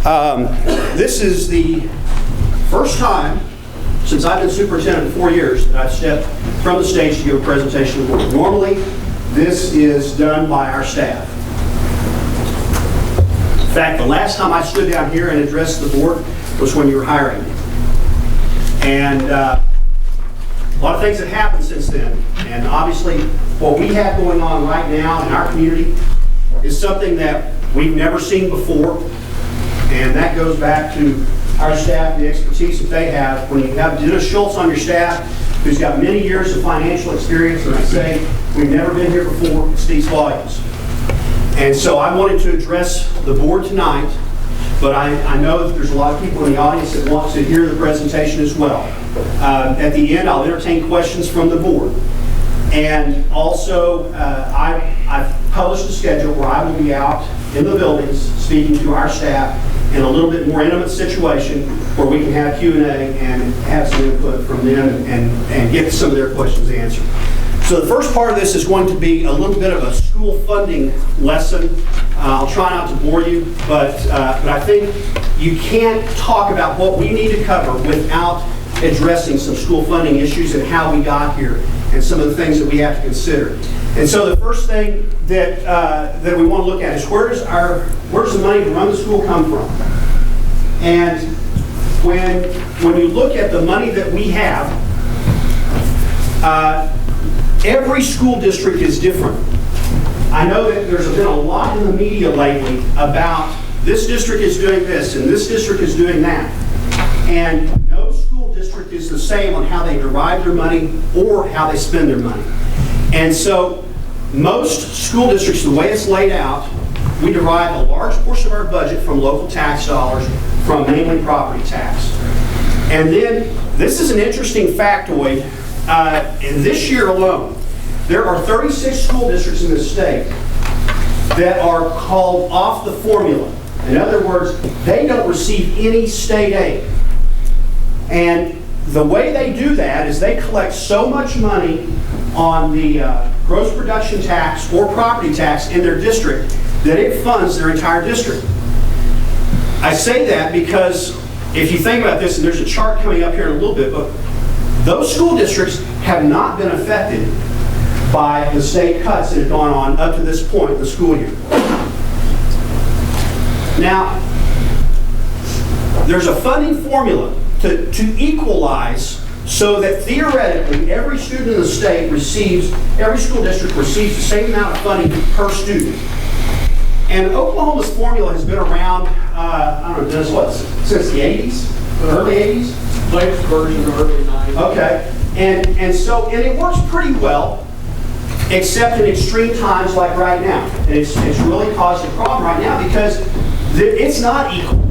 This is the first time since I've been superintendent in 4 years that I've stepped from the stage to give a presentation. Normally, this is done by our staff. In fact, the last time I stood down here and addressed the board was when you were hiring me. And a lot of things have happened since then. And obviously, what we have going on right now in our community is something that we've never seen before. And that goes back to our staff, the expertise that they have. When you have Dennis Schultz on your staff, who's got many years of financial experience, and I say, we've never been here before, it speaks volumes. And so I wanted to address the board tonight, but I know that there's a lot of people in the audience that want to hear the presentation as well. At the end, I'll entertain questions from the board. And also, I've published a schedule where I will be out in the buildings speaking to our staff in a little bit more intimate situation where we can have Q&A and have some input from them and get some of their questions answered. So the first part of this is going to be a little bit of a school funding lesson. I'll try not to bore you, but I think you can't talk about what we need to cover without addressing some school funding issues and how we got here and some of the things that we have to consider. And so the first thing that that we want to look at is where's the money to run the school come from? And when you look at the money that we have, every school district is different. I know that there's been a lot in the media lately about this district is doing this and this district is doing that. And no school district is the same on how they derive their money or how they spend their money. And so most school districts, the way it's laid out, we derive a large portion of our budget from local tax dollars, from mainly property tax. And then, this is an interesting factoid. In this year alone, there are 36 school districts in the state that are called off the formula. In other words, they don't receive any state aid. And the way they do that is they collect so much money on the gross production tax or property tax in their district that it funds their entire district. I say that because if you think about this, and there's a chart coming up here in a little bit, but those school districts have not been affected by the state cuts that have gone on up to this point in the school year. Now, there's a funding formula to equalize so that theoretically every student in the state every school district receives the same amount of funding per student. And Oklahoma's formula has been around, I don't know, since the 80s? Early 80s? Latest version, early 90s. Okay. And it works pretty well, except in extreme times like right now. And it's really caused a problem right now because it's not equal.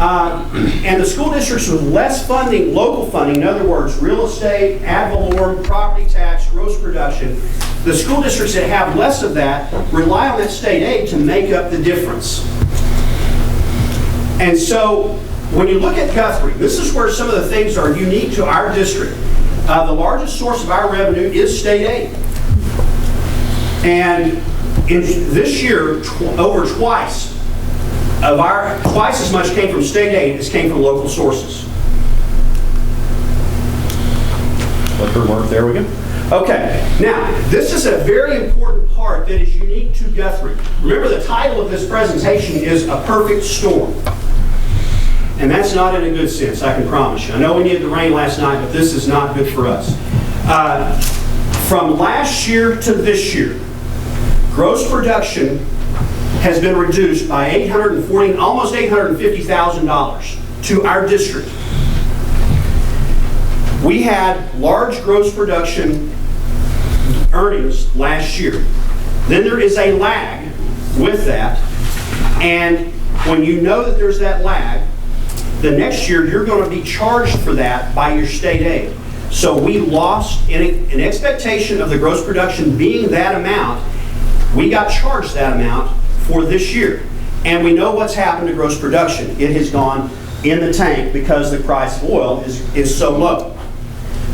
And the school districts with less funding, local funding, in other words, real estate, ad valorem, property tax, gross production, the school districts that have less of that rely on that state aid to make up the difference. And so when you look at Guthrie, this is where some of the things are unique to our district. The largest source of our revenue is state aid. And in this year, over twice as much came from state aid as came from local sources. Clicker work, there we go. Okay, now this is a very important part that is unique to Guthrie. Remember, the title of this presentation is A Perfect Storm. And that's not in a good sense, I can promise you. I know we needed the rain last night, but this is not good for us. From last year to this year, gross production has been reduced by almost $850,000 to our district. We had large gross production earnings last year. Then there is a lag with that, and when you know that there's that lag, the next year you're going to be charged for that by your state aid. So we lost, in expectation of the gross production being that amount, we got charged that amount for this year. And we know what's happened to gross production. It has gone in the tank because the price of oil is so low.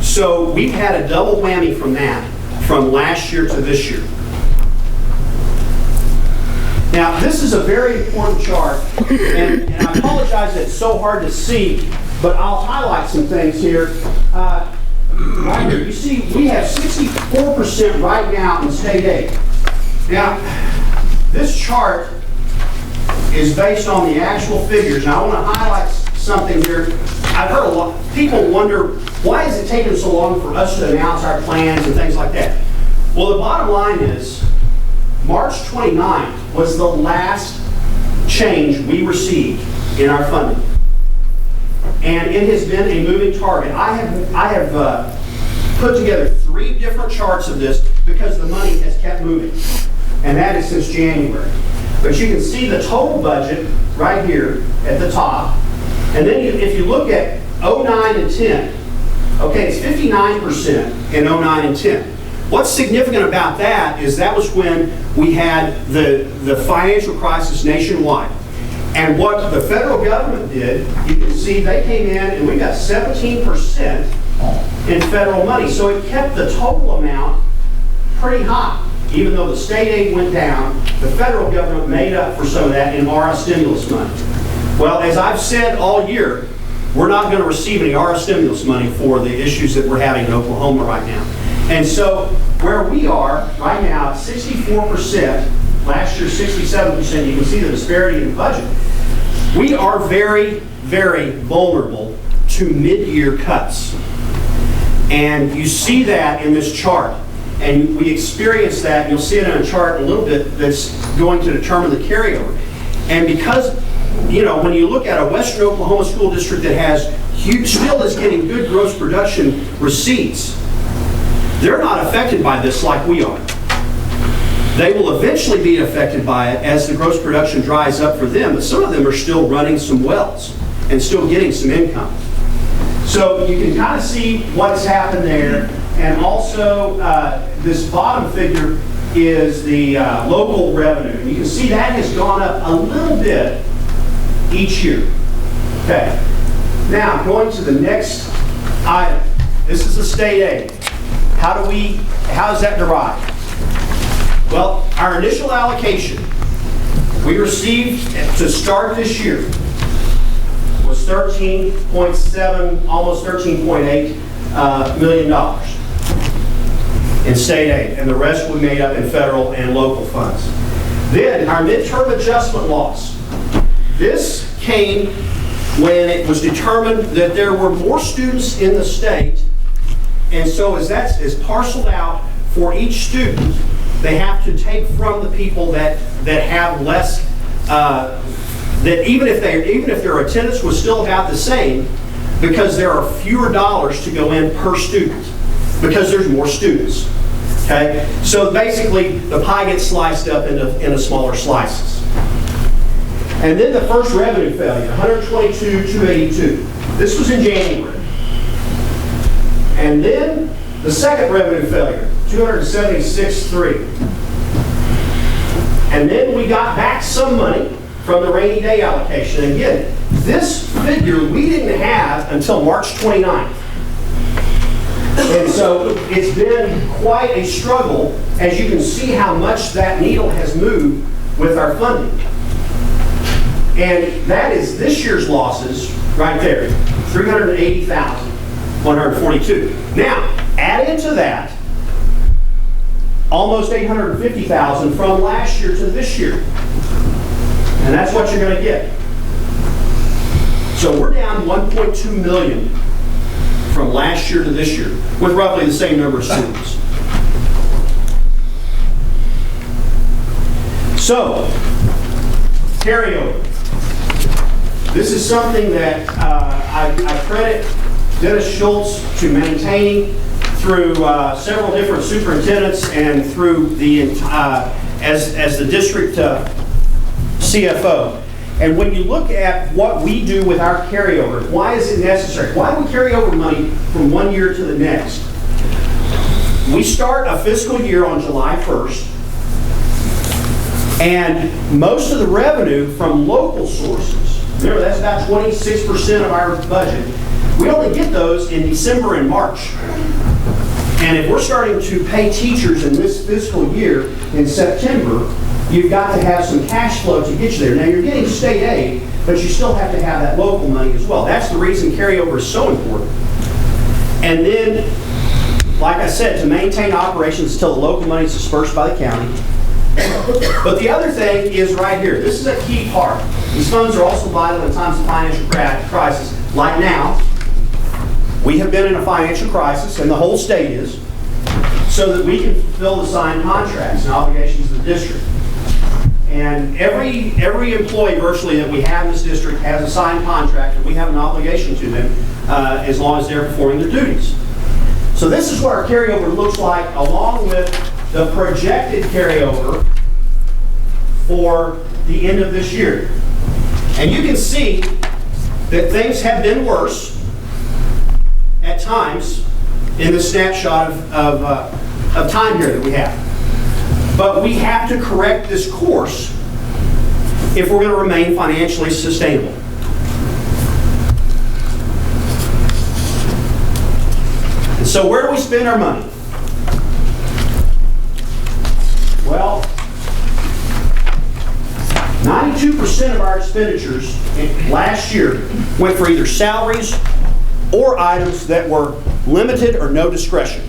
So we've had a double whammy from that, from last year to this year. Now, this is a very important chart, and I apologize that it's so hard to see, but I'll highlight some things here. Right here, you see we have 64% right now in state aid. Now, this chart is based on the actual figures, and I want to highlight something here. I've heard a lot, people wonder, why is it taking so long for us to announce our plans and things like that? Well, the bottom line is, March 29th was the last change we received in our funding. And it has been a moving target. I have put together 3 different charts of this because the money has kept moving. And that is since January. But you can see the total budget right here at the top. And then if you look at 09 and 10, okay, it's 59% in 09 and 10. What's significant about that is that was when we had the financial crisis nationwide. And what the federal government did, you can see they came in and we got 17% in federal money. So it kept the total amount pretty high. Even though the state aid went down, the federal government made up for some of that in RS stimulus money. Well, as I've said all year, we're not going to receive any RS stimulus money for the issues that we're having in Oklahoma right now. And so where we are right now, 64%, last year 67%, you can see the disparity in the budget. We are very, very vulnerable to mid-year cuts. And you see that in this chart. And we experience that, and you'll see it in a chart in a little bit that's going to determine the carryover. And because, you know, when you look at a Western Oklahoma school district that has still is getting good gross production receipts, they're not affected by this like we are. They will eventually be affected by it as the gross production dries up for them, but some of them are still running some wells and still getting some income. So you can kind of see what's happened there. And also, this bottom figure is the local revenue. And you can see that has gone up a little bit each year. Okay. Now, going to the next item. This is the state aid. How is that derived? Well, our initial allocation we received to start this year was $13.7, almost $13.8 million in state aid, and the rest we made up in federal and local funds. Then our midterm adjustment loss. This came when it was determined that there were more students in the state, and so as that is parceled out for each student, they have to take from the people that have less. That even if their attendance was still about the same, because there are fewer dollars to go in per student, because there's more students. Okay, so basically the pie gets sliced up into smaller slices. And then the first revenue failure, 122,282. This was in January. And then the second revenue failure, 276,300. And then we got back some money from the rainy day allocation. And again, this figure we didn't have until March 29th. And so it's been quite a struggle, as you can see how much that needle has moved with our funding. And that is this year's losses right there, 380,142. Now, add into that almost 850,000 from last year to this year. And that's what you're going to get. So we're down 1.2 million from last year to this year, with roughly the same number of students. So, carryover. This is something that I credit Dennis Schultz to maintaining through several different superintendents and through the as the district CFO. And when you look at what we do with our carryover, why is it necessary? Why do we carry over money from one year to the next? We start a fiscal year on July 1st, and most of the revenue from local sources, remember that's about 26% of our budget, we only get those in December and March. And if we're starting to pay teachers in this fiscal year in September, you've got to have some cash flow to get you there. Now, you're getting state aid, but you still have to have that local money as well. That's the reason carryover is so important. And then, like I said, to maintain operations until the local money is dispersed by the county. But the other thing is right here. This is a key part. These funds are also vital in times of financial crisis. Like now, we have been in a financial crisis, and the whole state is, so that we can fulfill the signed contracts and obligations of the district. And every employee virtually that we have in this district has a signed contract, and we have an obligation to them as long as they're performing their duties. So this is what our carryover looks like, along with the projected carryover for the end of this year. And you can see that things have been worse at times in the snapshot of time here that we have. But we have to correct this course if we're going to remain financially sustainable. And so where do we spend our money? Well, 92% of our expenditures last year went for either salaries or items that were limited or no discretion.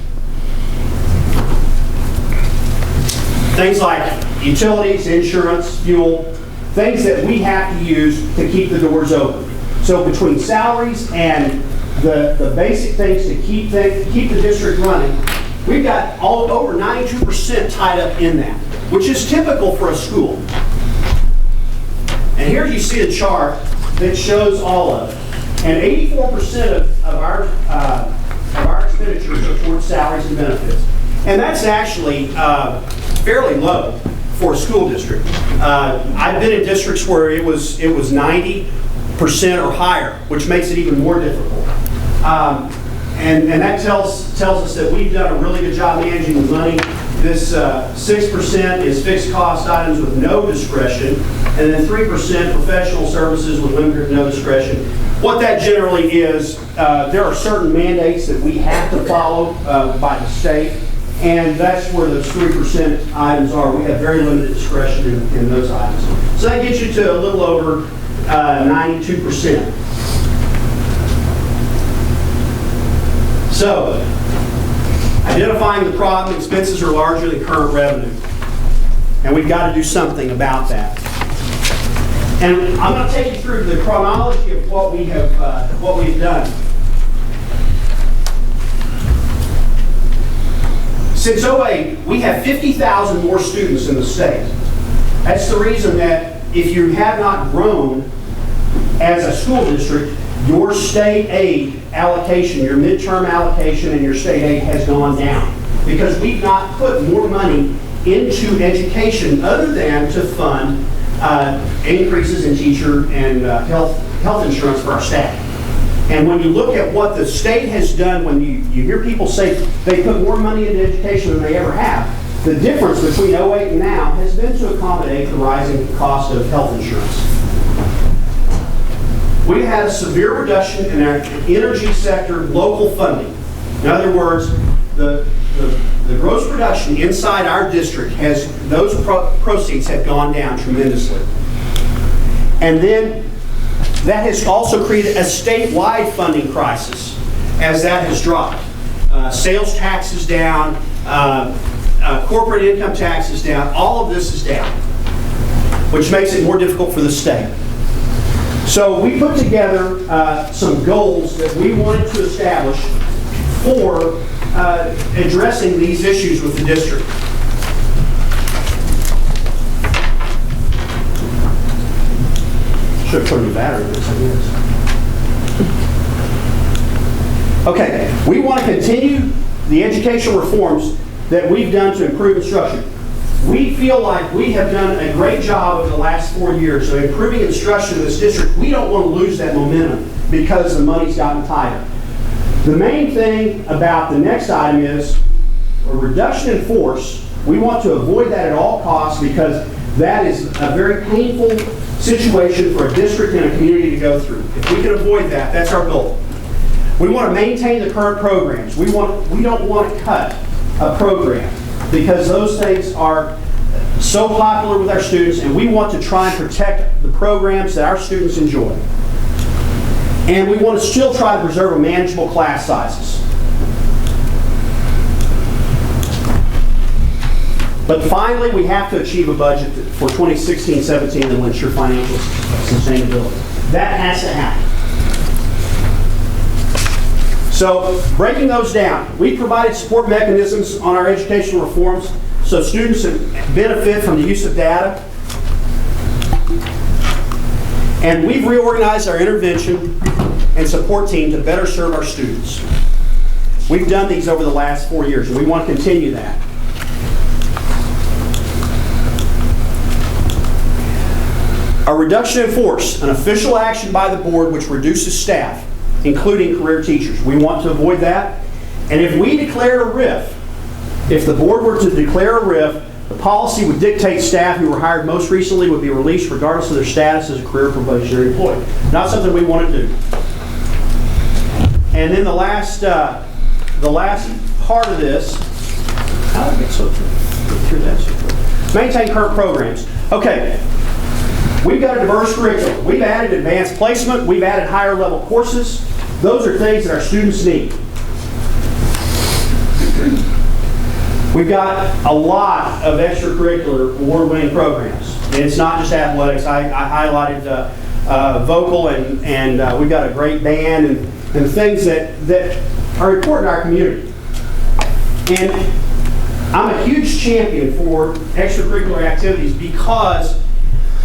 Things like utilities, insurance, fuel, things that we have to use to keep the doors open. So between salaries and the basic things to keep the district running, we've got over 92% tied up in that, which is typical for a school. And here you see a chart that shows all of it. And 84% of our expenditures are towards salaries and benefits. And that's actually fairly low for a school district. I've been in districts where it was 90% or higher, which makes it even more difficult. And that tells us that we've done a really good job managing the money. This 6% is fixed cost items with no discretion, and then 3% professional services with limited or no discretion. What that generally is, there are certain mandates that we have to follow by the state, and that's where those 3% items are. We have very limited discretion in those items. So that gets you to a little over 92%. So, identifying the problem, expenses are larger than current revenue. And we've got to do something about that. And I'm going to take you through the chronology of what we've done. Since 2008, we have 50,000 more students in the state. That's the reason that if you have not grown as a school district, your state aid allocation, your midterm allocation and your state aid has gone down. Because we've not put more money into education other than to fund increases in teacher and health insurance for our staff. And when you look at what the state has done, when you hear people say they put more money into education than they ever have, the difference between 2008 and now has been to accommodate the rising cost of health insurance. We had a severe reduction in our energy sector local funding. In other words, the gross production inside our district those proceeds have gone down tremendously. And then that has also created a statewide funding crisis as that has dropped. Sales tax is down, corporate income tax is down, all of this is down, which makes it more difficult for the state. So we put together some goals that we wanted to establish for addressing these issues with the district. Should have put a new battery in this, I guess. Okay, we want to continue the educational reforms that we've done to improve instruction. We feel like we have done a great job over the last 4 years of improving instruction in this district. We don't want to lose that momentum because the money's gotten tighter. The main thing about the next item is a reduction in force. We want to avoid that at all costs because that is a very painful situation for a district and a community to go through. If we can avoid that, that's our goal. We want to maintain the current programs. We don't want to cut a program because those things are so popular with our students, and we want to try and protect the programs that our students enjoy. And we want to still try to preserve a manageable class sizes. But finally, we have to achieve a budget for 2016-17 that will ensure financial sustainability. That has to happen. So, breaking those down, we provided support mechanisms on our educational reforms so students benefit from the use of data. And we've reorganized our intervention and support team to better serve our students. We've done these over the last 4 years, and we want to continue that. A reduction in force, an official action by the board which reduces staff, including career teachers. We want to avoid that. And if we declared a RIF, if the board were to declare a RIF, the policy would dictate staff who were hired most recently would be released regardless of their status as a career probationary employee. Not something we want to do. And then the last part of this, how did I get so through that? Maintain current programs. Okay. We've got a diverse curriculum. We've added advanced placement. We've added higher level courses. Those are things that our students need. We've got a lot of extracurricular award-winning programs. And it's not just athletics. I highlighted vocal and we've got a great band and things that are important to our community. And I'm a huge champion for extracurricular activities because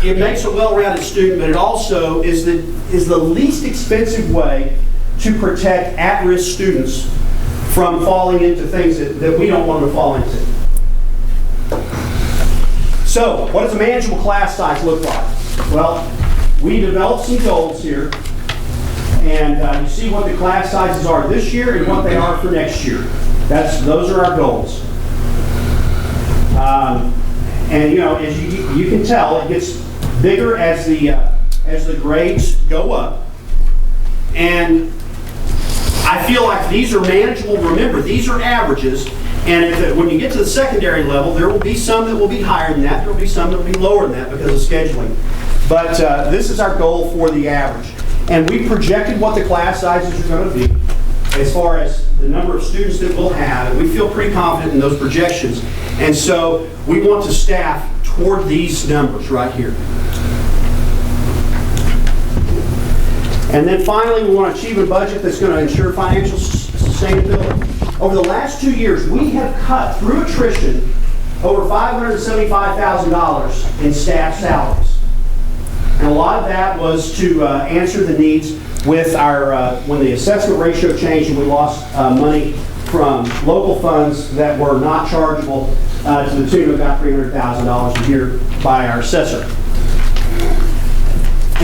it makes a well-rounded student, but it also is the least expensive way to protect at-risk students from falling into things that we don't want them to fall into. So, what does a manageable class size look like? Well, we developed some goals here, and you see what the class sizes are this year and what they are for next year. Those are our goals. And you know, as you can tell, it gets bigger as the grades go up. And I feel like these are manageable. Remember, these are averages. And when you get to the secondary level, there will be some that will be higher than that. There will be some that will be lower than that because of scheduling. But this is our goal for the average. And we projected what the class sizes are going to be as far as the number of students that we'll have. And we feel pretty confident in those projections. And so we want to staff toward these numbers right here. And then finally, we want to achieve a budget that's going to ensure financial sustainability. Over the last 2 years, we have cut through attrition over $575,000 in staff salaries. And a lot of that was to answer the needs with our, when the assessment ratio changed and we lost money from local funds that were not chargeable to the tune of about $300,000 a year by our assessor.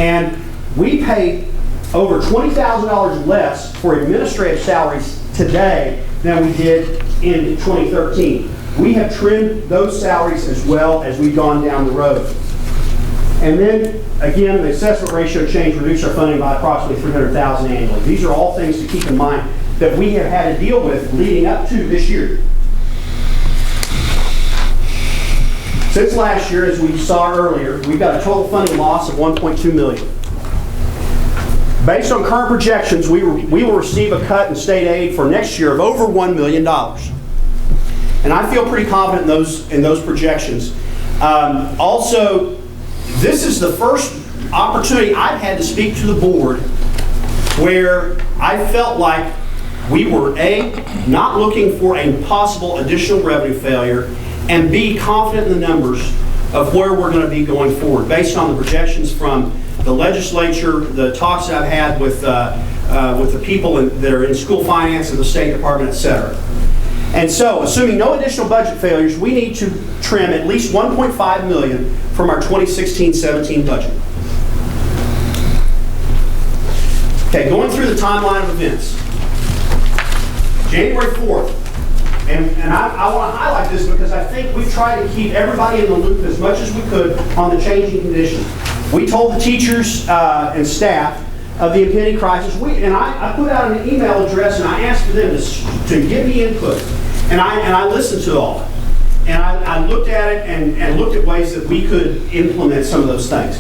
And we pay over $20,000 less for administrative salaries today than we did in 2013. We have trimmed those salaries as well as we've gone down the road. And then, again, the assessment ratio change reduced our funding by approximately $300,000 annually. These are all things to keep in mind that we have had to deal with leading up to this year. Since last year, as we saw earlier, we've got a total funding loss of $1.2 million. Based on current projections, we will receive a cut in state aid for next year of over $1 million. And I feel pretty confident in those projections. Also, this is the first opportunity I've had to speak to the board where I felt like we were A, not looking for a possible additional revenue failure, and B, confident in the numbers of where we're going to be going forward based on the projections from the legislature, the talks that I've had with the people that are in school finance and the State Department, etc. And so, assuming no additional budget failures, we need to trim at least $1.5 million from our 2016-17 budget. Okay, going through the timeline of events. January 4th, and I want to highlight this because I think we've tried to keep everybody in the loop as much as we could on the changing conditions. We told the teachers and staff of the impending crisis. I put out an email address and I asked for them to give me input. And I listened to all. And I looked at it and looked at ways that we could implement some of those things.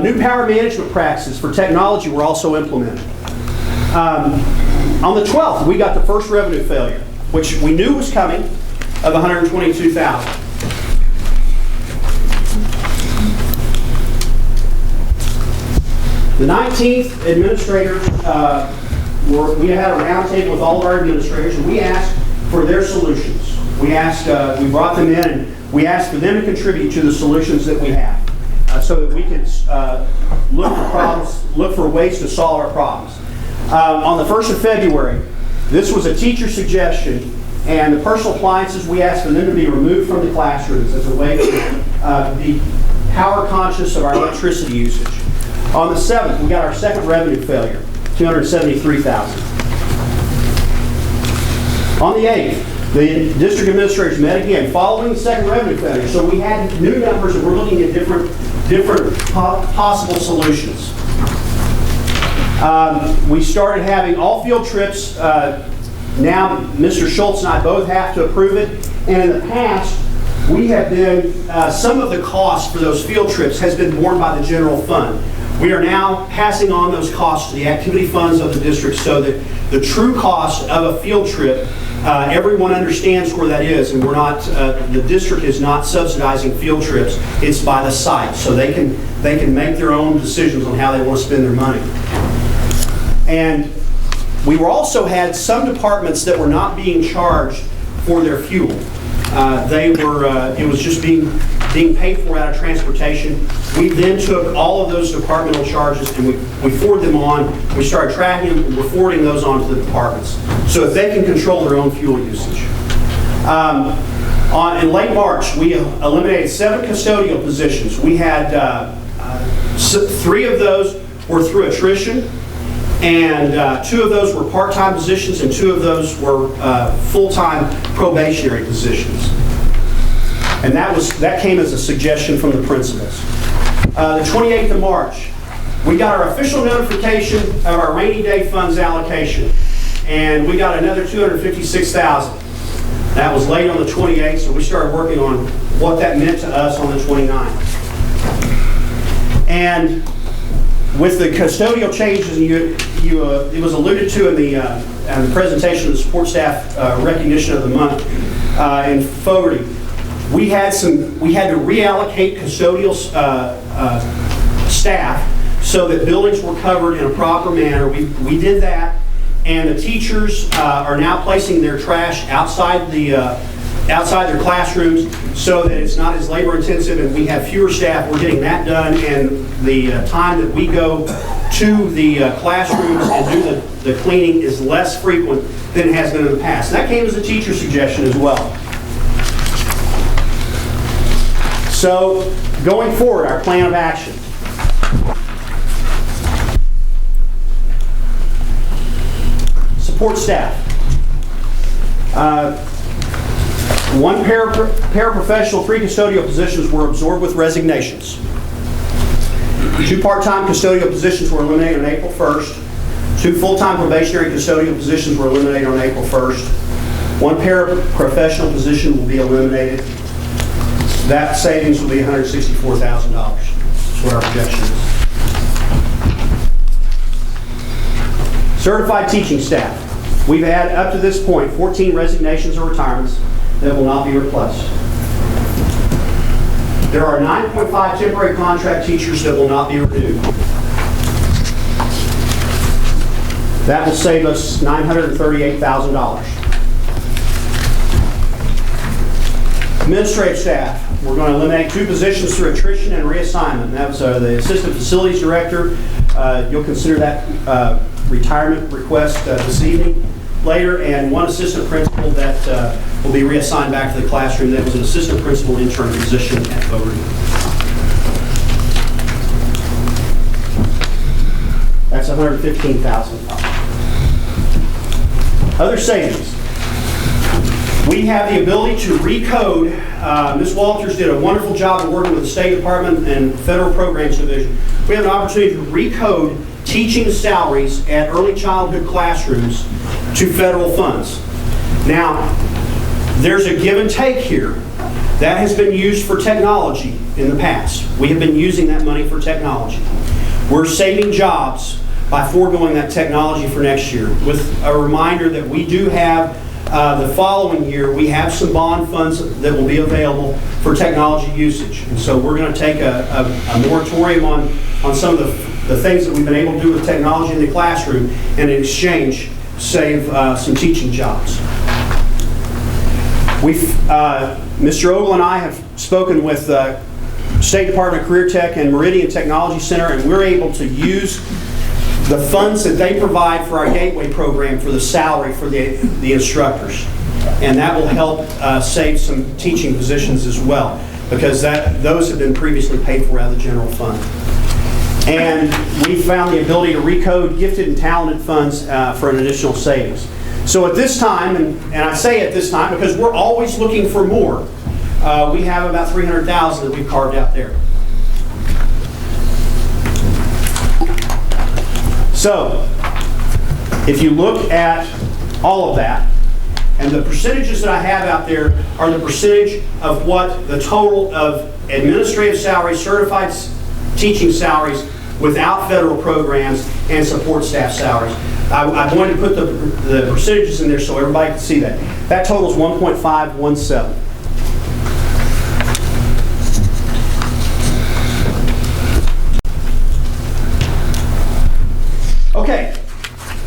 New power management practices for technology were also implemented. On the 12th, we got the first revenue failure, which we knew was coming, of $122,000. The 19th, administrators, we had a roundtable with all of our administrators, and we asked for their solutions. We brought them in, and we asked for them to contribute to the solutions that we have, so that we could look for ways to solve our problems. On the 1st of February, this was a teacher suggestion, and the personal appliances, we asked for them to be removed from the classrooms as a way to be power conscious of our electricity usage. On the 7th, we got our second revenue failure, $273,000. On the 8th, the district administrators met again following the second revenue failure. So we had new numbers and we're looking at different possible solutions. We started having all field trips. Now Mr. Schultz and I both have to approve it. And in the past, we have been, some of the cost for those field trips has been borne by the general fund. We are now passing on those costs to the activity funds of the district so that the true cost of a field trip, everyone understands where that is, and we're not, the district is not subsidizing field trips. It's by the site, so they can make their own decisions on how they want to spend their money. And we also had some departments that were not being charged for their fuel. It was just being paid for out of transportation. We then took all of those departmental charges and we forwarded them on. We started tracking them and we're forwarding those on to the departments so that they can control their own fuel usage. In late March, we eliminated 7 custodial positions. We had 3 of those were through attrition, and 2 of those were part-time positions, and 2 of those were full-time probationary positions. And that came as a suggestion from the principals. The 28th of March, we got our official notification of our rainy day funds allocation, and we got another $256,000. That was late on the 28th, so we started working on what that meant to us on the 29th. And with the custodial changes, it was alluded to in the presentation of the support staff recognition of the month in Fogarty. We had to reallocate custodial staff so that buildings were covered in a proper manner. We did that, and the teachers are now placing their trash outside their classrooms so that it's not as labor intensive and we have fewer staff. We're getting that done, and the time that we go to the classrooms and do the cleaning is less frequent than it has been in the past. And that came as a teacher suggestion as well. So, going forward, our plan of action. Support staff. 1 paraprofessional, 3 custodial positions were absorbed with resignations. 2 part-time custodial positions were eliminated on April 1st. 2 full-time probationary custodial positions were eliminated on April 1st. 1 paraprofessional position will be eliminated. That savings will be $164,000. That's what our projection is. Certified teaching staff. We've had, up to this point, 14 resignations or retirements that will not be replaced. There are 9.5 temporary contract teachers that will not be renewed. That will save us $938,000. Administrative staff. We're going to eliminate 2 positions through attrition and reassignment. That was the assistant facilities director. You'll consider that retirement request this evening. Later, and 1 assistant principal that will be reassigned back to the classroom. That was an assistant principal intern position at Fogarty. That's $115,000. Other savings. We have the ability to recode. Ms. Walters did a wonderful job of working with the State Department and Federal Programs Division. We have an opportunity to recode teaching salaries at early childhood classrooms to federal funds. Now, there's a give and take here. That has been used for technology in the past. We have been using that money for technology. We're saving jobs by foregoing that technology for next year, with a reminder that we do have the following year, we have some bond funds that will be available for technology usage. And so we're going to take a moratorium on some of the things that we've been able to do with technology in the classroom, and in exchange save some teaching jobs. Mr. Ogle and I have spoken with State Department of Career Tech and Meridian Technology Center, and we're able to use the funds that they provide for our Gateway program for the salary for the instructors. And that will help save some teaching positions as well, because those have been previously paid for out of the general fund. And we found the ability to recode gifted and talented funds for an additional savings. So at this time, and I say at this time because we're always looking for more, we have about $300,000 that we've carved out there. So if you look at all of that, and the percentages that I have out there are the percentage of what the total of administrative salaries, certified teaching salaries without federal programs, and support staff salaries. I wanted to put the percentages in there so everybody can see that. That totals 1.517. Okay,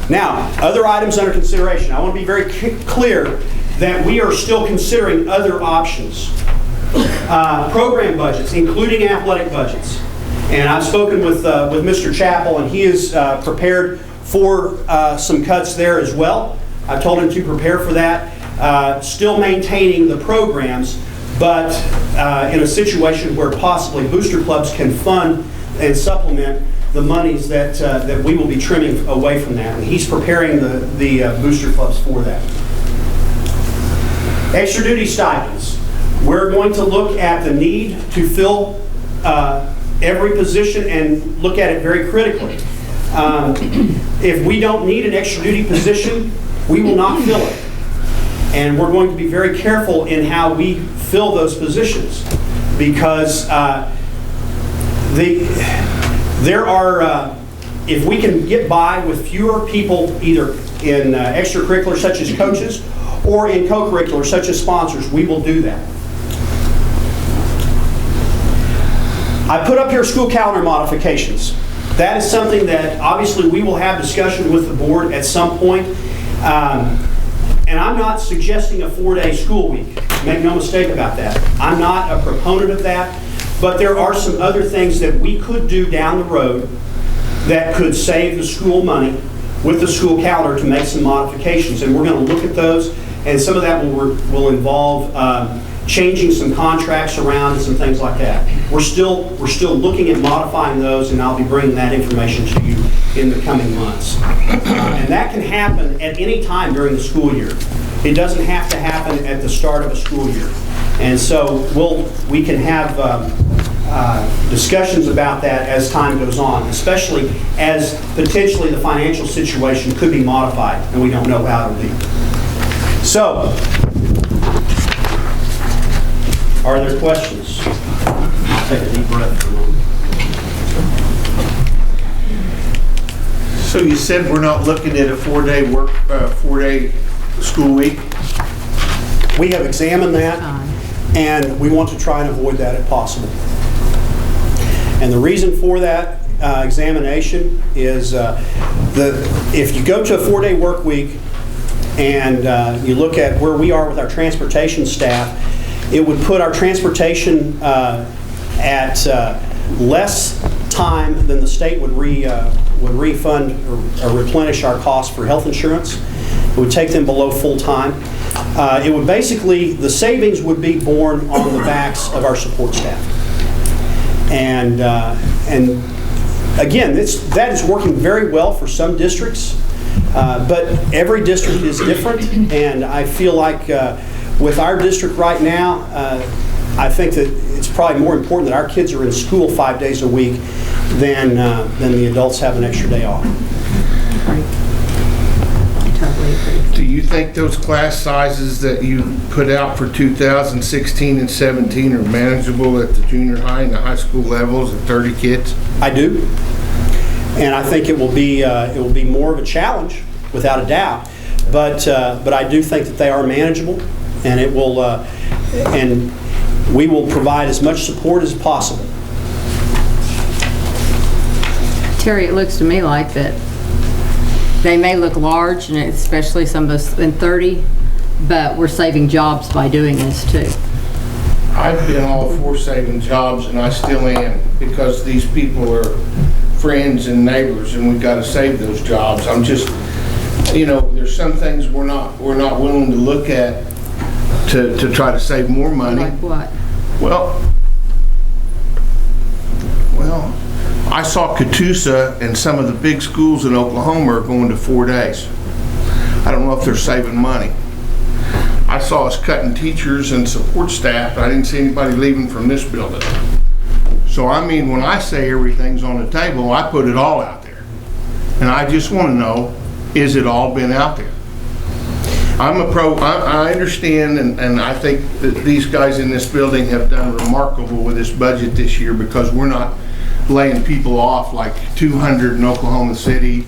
now, other items under consideration. I want to be very clear that we are still considering other options. Program budgets, including athletic budgets. And I've spoken with Mr. Chappell, and he is prepared for some cuts there as well. I've told him to prepare for that, still maintaining the programs, but in a situation where possibly booster clubs can fund and supplement the monies that we will be trimming away from that. And he's preparing the booster clubs for that. Extra duty stipends. We're going to look at the need to fill every position and look at it very critically. If we don't need an extra duty position, we will not fill it. And we're going to be very careful in how we fill those positions, because there are, if we can get by with fewer people either in extracurricular such as coaches or in co-curricular such as sponsors, we will do that. I put up here school calendar modifications. That is something that obviously we will have discussion with the board at some point. And I'm not suggesting a 4-day school week. Make no mistake about that. I'm not a proponent of that. But there are some other things that we could do down the road that could save the school money with the school calendar to make some modifications. And we're going to look at those. And some of that will involve changing some contracts around and some things like that. We're still looking at modifying those, and I'll be bringing that information to you in the coming months. And that can happen at any time during the school year. It doesn't have to happen at the start of a school year. And so we can have discussions about that as time goes on, especially as potentially the financial situation could be modified, and we don't know how it'll be. So, are there questions? I'll take a deep breath for a moment. So you said we're not looking at a 4-day school week? We have examined that, and we want to try and avoid that if possible. And the reason for that examination is if you go to a 4-day work week and you look at where we are with our transportation staff, it would put our transportation at less time than the state would refund or replenish our costs for health insurance. It would take them below full time. It would basically, the savings would be borne on the backs of our support staff. And again, that is working very well for some districts, but every district is different. And I feel like with our district right now, I think that it's probably more important that our kids are in school 5 days a week than the adults have an extra day off. Right. I totally agree. Do you think those class sizes that you put out for 2016 and 17 are manageable at the junior high and the high school levels at 30 kids? I do. And I think it will be more of a challenge, without a doubt. But I do think that they are manageable, and it will, and we will provide as much support as possible. Terry, it looks to me like that they may look large, and especially some of us in 30, but we're saving jobs by doing this too. I've been all for saving jobs, and I still am, because these people are friends and neighbors, and we've got to save those jobs. I'm just, you know, there's some things we're not willing to look at to try to save more money. Like what? Well, I saw Catoosa and some of the big schools in Oklahoma are going to 4 days. I don't know if they're saving money. I saw us cutting teachers and support staff, but I didn't see anybody leaving from this building. So I mean, when I say everything's on the table, I put it all out there. And I just want to know, is it all been out there? I understand, and I think that these guys in this building have done remarkable with this budget this year, because we're not laying people off like 200 in Oklahoma City.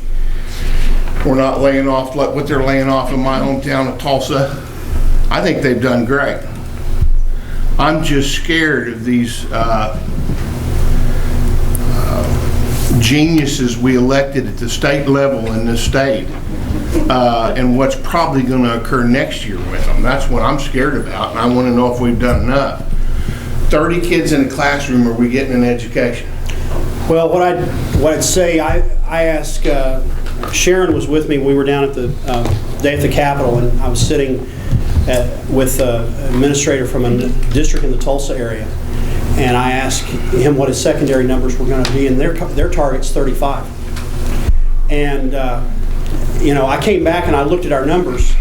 We're not laying off like what they're laying off in my hometown of Tulsa. I think they've done great. I'm just scared of these geniuses we elected at the state level in this state, and what's probably going to occur next year with them. That's what I'm scared about, and I want to know if we've done enough. 30 kids in a classroom, are we getting an education? Well, what I'd say, I asked, Sharon was with me. We were down at the day at the Capitol, and I was sitting with an administrator from a district in the Tulsa area, and I asked him what his secondary numbers were going to be, and their target's 35. And you know, I came back and I looked at our numbers,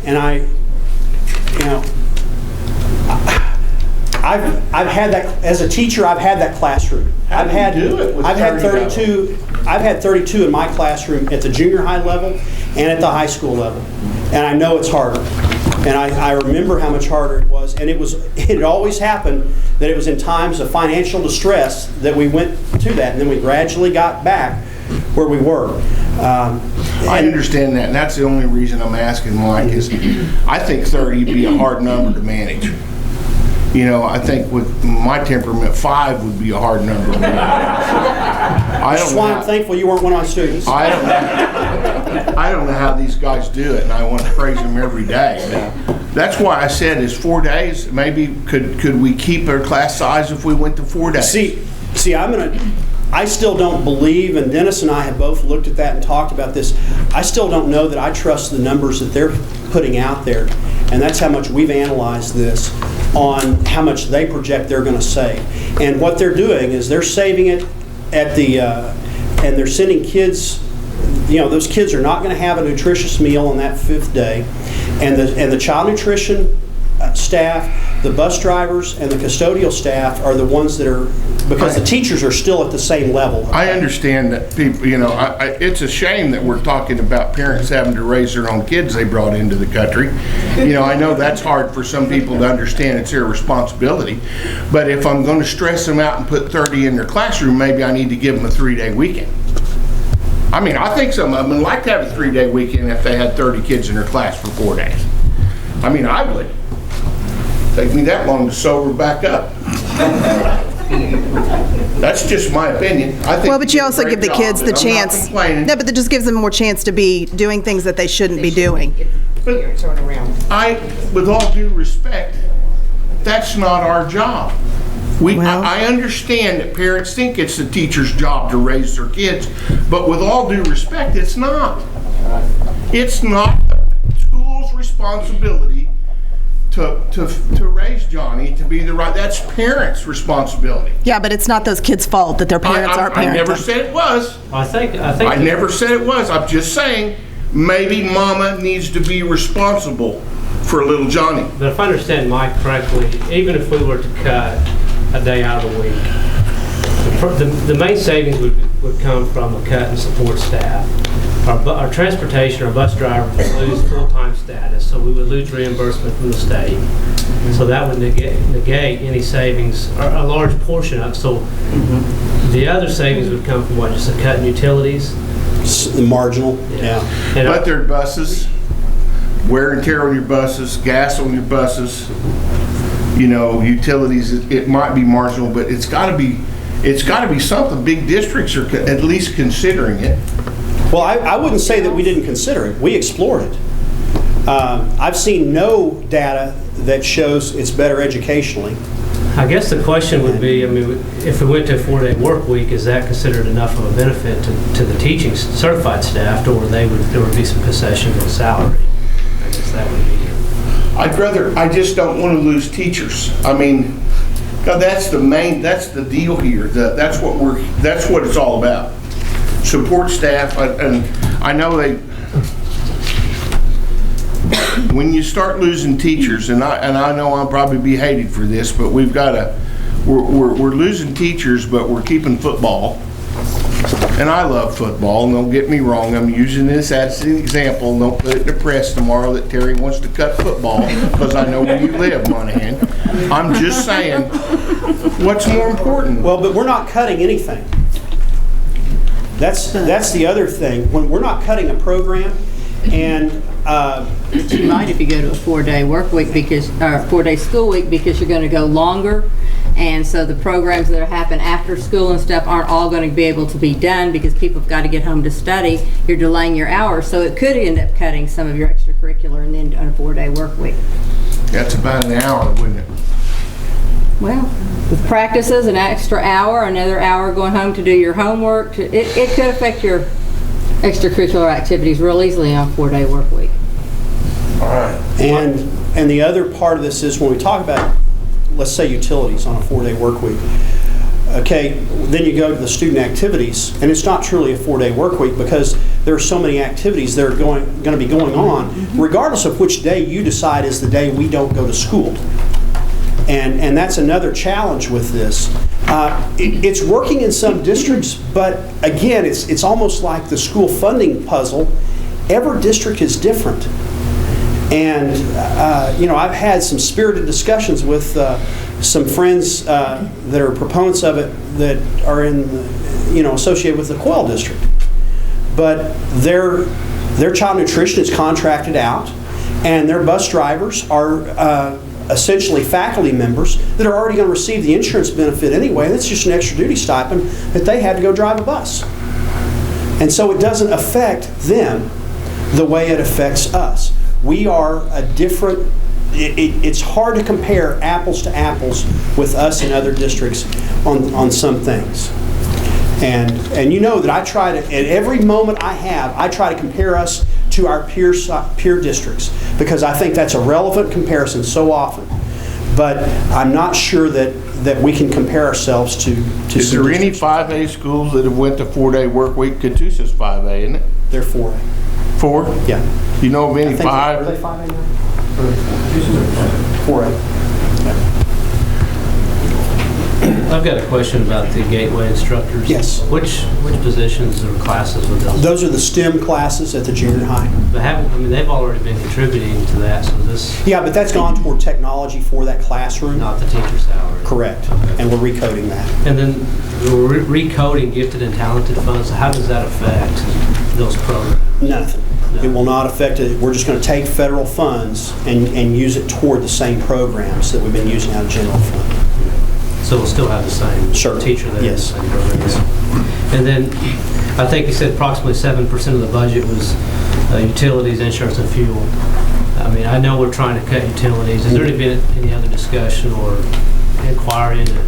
and I've had that as a teacher. I've had that classroom. I've had 32 in my classroom at the junior high level and at the high school level, and I know it's harder. And I remember how much harder it was, and it always happened that it was in times of financial distress that we went to that, and then we gradually got back where we were. I understand that, and that's the only reason I'm asking, Mike, is I think 30 would be a hard number to manage. You know, I think with my temperament, 5 would be a hard number to manage. That's why I'm thankful you weren't one of my students. I don't know how these guys do it, and I want to praise them every day. That's why I said, is 4 days, maybe could we keep our class size if we went to 4 days? See, I still don't believe, and Dennis and I have both looked at that and talked about this, I still don't know that I trust the numbers that they're putting out there, and that's how much we've analyzed this on how much they project they're going to save. And what they're doing is they're saving it at the, and they're sending kids, you know, those kids are not going to have a nutritious meal on that 5th day, and the child nutrition staff, the bus drivers, and the custodial staff are the ones that are, because the teachers are still at the same level. I understand that people, you know, it's a shame that we're talking about parents having to raise their own kids they brought into the country. You know, I know that's hard for some people to understand, it's their responsibility, but if I'm going to stress them out and put 30 in their classroom, maybe I need to give them a 3-day weekend. I mean, I think some of them would like to have a 3-day weekend if they had 30 kids in their class for 4 days. I mean, I would. Take me that long to sober back up. That's just my opinion. I think well, but you also give the kids the chance. No, but that just gives them more chance to be doing things that they shouldn't be doing. But with all due respect, that's not our job. I understand that parents think it's the teacher's job to raise their kids, but with all due respect, it's not. It's not the school's responsibility to raise Johnny to be the right. That's parents' responsibility. Yeah, but it's not those kids' fault that their parents aren't parenting. I never said it was. I never said it was. I'm just saying maybe mama needs to be responsible for little Johnny. But if I understand Mike correctly, even if we were to cut a day out of the week, the main savings would come from a cut in support staff. our transportation, our bus driver would lose full-time status, so we would lose reimbursement from the state. So that would negate any savings, or a large portion of it. So the other savings would come from what, just a cut in utilities? Marginal, yeah. And But there are buses, wear and tear on your buses, gas on your buses, utilities. It might be marginal, but it's got to be something. Big districts are at least considering it. Well, I wouldn't say that we didn't consider it. We explored it. I've seen no data that shows it's better educationally. I guess the question would be, if we went to a 4-day work week, is that considered enough of a benefit to the teaching certified staff, or there would be some concession in salary? I guess that would be. I just don't want to lose teachers. God, that's the deal here. That's what it's all about. Support staff, and I know when you start losing teachers, and I know I'll probably be hated for this, but we're losing teachers, but we're keeping football. And I love football, and don't get me wrong, I'm using this as an example. Don't put it in the press tomorrow that Terry wants to cut football, because I know where you live, Monahan. I'm just saying, what's more important? Well, but we're not cutting anything. That's the other thing. When we're not cutting a program, and You might if you go to a 4-day work week because, or 4-day school week, because you're going to go longer. And so the programs that happen after school and stuff aren't all going to be able to be done because people have got to get home to study. You're delaying your hours. So it could end up cutting some of your extracurricular and then on a 4-day work week. That's about an hour, wouldn't it? Well, with practices, an extra hour, another hour going home to do your homework, it could affect your extracurricular activities real easily on a 4-day work week. All right. And the other part of this is when we talk about, let's say, utilities on a 4-day work week. Okay, then you go to the student activities, and it's not truly a 4-day work week because there are so many activities that are going to be going on, regardless of which day you decide is the day we don't go to school. And that's another challenge with this. It's working in some districts, but again, it's almost like the school funding puzzle. Every district is different. And, I've had some spirited discussions with some friends that are proponents of it that are associated with the Coyle District. But their child nutrition is contracted out, and their bus drivers are essentially faculty members that are already going to receive the insurance benefit anyway. That's just an extra duty stipend that they had to go drive a bus. And so it doesn't affect them the way it affects us. We are a different, it's hard to compare apples to apples with us and other districts on some things. And you know that I try to, at every moment I have, I try to compare us to our peer districts because I think that's a relevant comparison so often. But I'm not sure that we can compare ourselves to Is some there any districts. 5A schools that have went to 4-day work week? Catoosa's 5A, isn't it? They're 4A. 4? Yeah. You know of any 5? Are they 5A now? 4A. I've got a question about the gateway instructors. Yes. Which positions or classes would those? Those are the STEM classes at the junior high. They've already been contributing to that, so this, Yeah, but that's gone toward technology for that classroom. not the teacher's salary. Correct. And we're recoding that. And then we're recoding gifted and talented funds. How does that affect those programs? Nothing. No. It will not affect it. We're just going to take federal funds and use it toward the same programs that we've been using out of general fund. So we'll still have the same Sure. teacher there? Yes. The same program, yeah. And then I think you said approximately 7% of the budget was utilities, insurance, and fuel. I know we're trying to cut utilities. Has there been any other discussion or inquiry into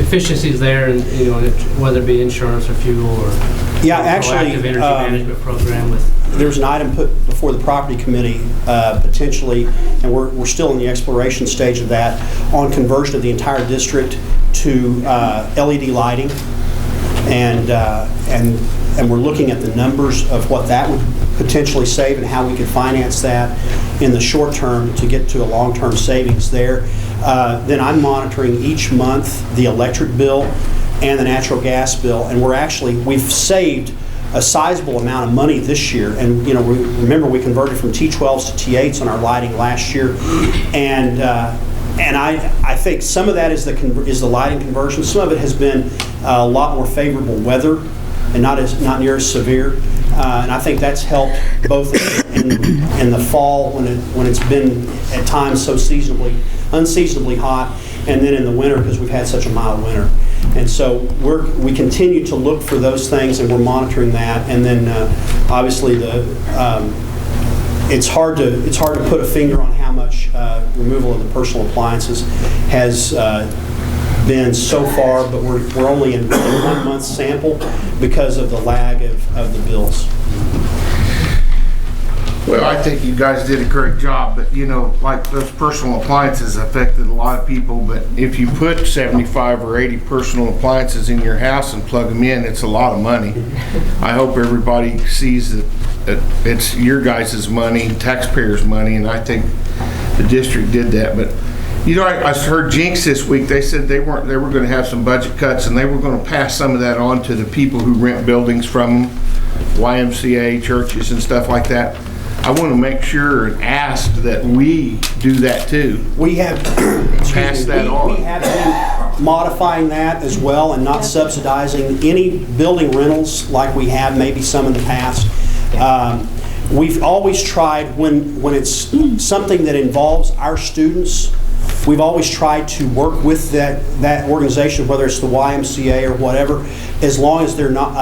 efficiencies there, and whether it be insurance or fuel or Yeah, actually, proactive energy management program with? there's an item put before the property committee potentially, and we're still in the exploration stage of that, on conversion of the entire district to LED lighting, and we're looking at the numbers of what that would potentially save and how we could finance that in the short term to get to a long-term savings there. Then I'm monitoring each month the electric bill and the natural gas bill, and we've saved a sizable amount of money this year. And, you know, remember we converted from T12s to T8s on our lighting last year. And I think some of that is the lighting conversion. Some of it has been a lot more favorable weather and not near as severe. And I think that's helped both in the fall when it's been at times so unseasonably hot, and then in the winter because we've had such a mild winter. And so we continue to look for those things, and we're monitoring that. And then obviously it's hard to put a finger on how much removal of the personal appliances has been so far, but we're only in 1 month sample because of the lag of the bills. Well, I think you guys did a great job, but you know, like those personal appliances affected a lot of people, but if you put 75 or 80 personal appliances in your house and plug them in, it's a lot of money. I hope everybody sees that it's your guys' money, taxpayers' money, and I think the district did that. But you know, I heard Jinx this week, they said they were going to have some budget cuts and they were going to pass some of that on to the people who rent buildings from them, YMCA, churches and stuff like that. I want to make sure and ask that we do that too. We have pass that on. We have been modifying that as well and not subsidizing any building rentals like we have maybe some in the past. We've always tried when it's something that involves our students, we've always tried to work with that organization, whether it's the YMCA or whatever, as long as they're not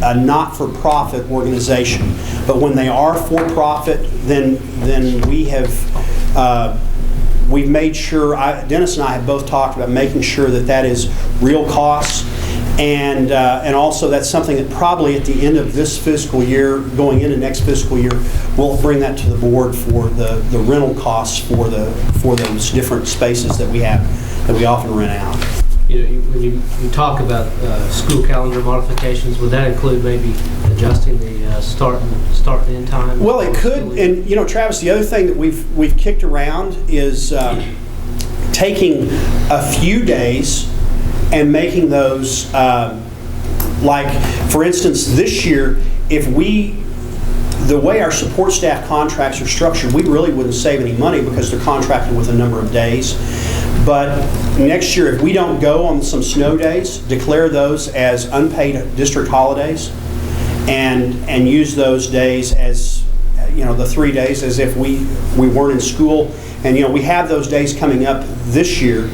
a not-for-profit organization. But when they are for-profit, then we've made sure, Dennis and I have both talked about making sure that is real costs, and also that's something that probably at the end of this fiscal year, going into next fiscal year, we'll bring that to the board for the rental costs for those different spaces that we have, that we often rent out. You know, when you talk about school calendar modifications, would that include maybe adjusting the start and end time? Well, it could, and you know, Travis, the other thing that we've kicked around is taking a few days and making those, like, for instance, this year, the way our support staff contracts are structured, we really wouldn't save any money because they're contracted with a number of days. But next year, if we don't go on some snow days, declare those as unpaid district holidays and use those days as, you know, the 3 days as if we weren't in school. And, you know, we have those days coming up this year,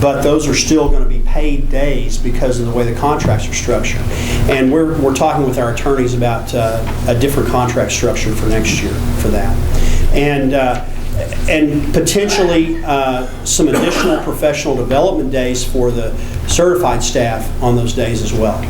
but those are still going to be paid days because of the way the contracts are structured. And we're talking with our attorneys about a different contract structure for next year for that. And potentially some additional professional development days for the certified staff on those days as well.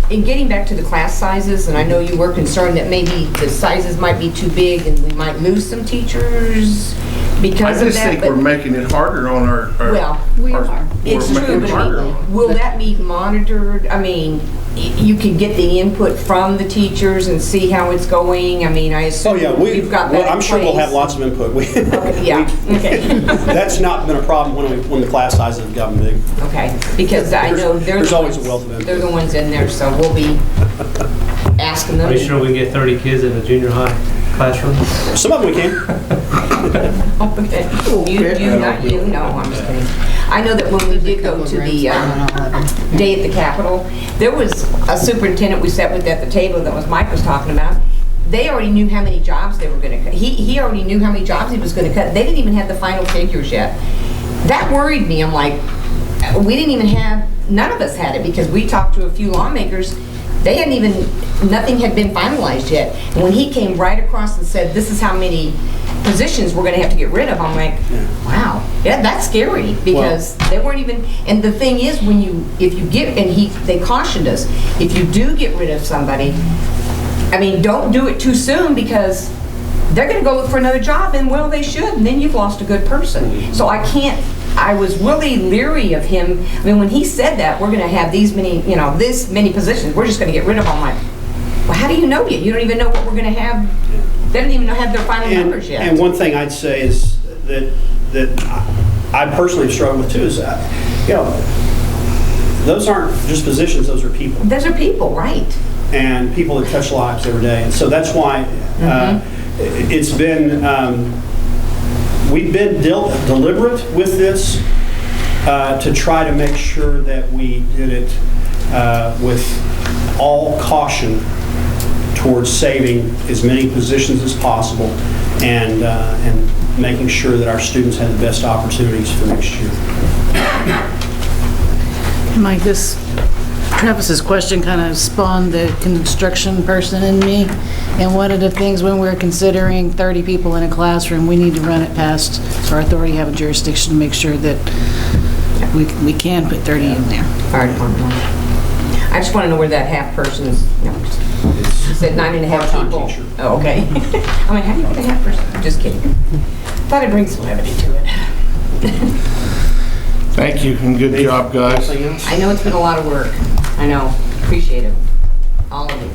In getting back to the class sizes, and I know you were concerned that maybe the sizes might be too big and we might lose some teachers because of that. I just think we're making it harder on our well, we are. It's true, but I mean, will that be monitored? I mean, you can get the input from the teachers and see how it's going. I mean, I assume we've got that. I'm sure we'll have lots of input. Yeah. Okay. That's not been a problem when the class sizes have gotten big. Okay, because I know there's always a wealth of input. They're the ones in there, so we'll be asking them. Are you sure we can get 30 kids in a junior high classroom? Some of them we can. Okay. No, I'm just kidding. I know that when we did go to the day at the Capitol, there was a superintendent we sat with at the table that Mike was talking about. They already knew how many jobs they were going to cut. He already knew how many jobs he was going to cut. They didn't even have the final figures yet. That worried me. I'm like, we didn't even have, none of us had it because we talked to a few lawmakers. They hadn't even, nothing had been finalized yet. And when he came right across and said, this is how many positions we're going to have to get rid of, I'm like, wow, yeah, that's scary because they weren't even, and the thing is if you get, and they cautioned us, if you do get rid of somebody, I mean, don't do it too soon because they're going to go look for another job and well, they should, and then you've lost a good person. So I was really leery of him. I mean, when he said that, we're going to have these many, you know, this many positions, we're just going to get rid of them. I'm like, well, how do you know yet? You don't even know what we're going to have. They don't even have their final numbers yet. And one thing I'd say is that I personally struggle with too is, you know, those aren't just positions, those are people. Those are people, right? And people that touch lives every day. And so that's why it's been, we've been deliberate with this to try to make sure that we did it with all caution towards saving as many positions as possible and making sure that our students had the best opportunities for next year. Mike, Travis's question kind of spawned the construction person in me. And one of the things when we're considering 30 people in a classroom, we need to run it past our authority, have a jurisdiction to make sure that we can put 30 in there. Fire department. I just want to know where that half person is. No, you said 9.5 people. Teacher. Oh, okay. I'm like, how do you get a half person? Just kidding. Thought I'd bring some levity to it. Thank you, and good job, guys. Anything else? I know it's been a lot of work. I know. Appreciate it. All of you.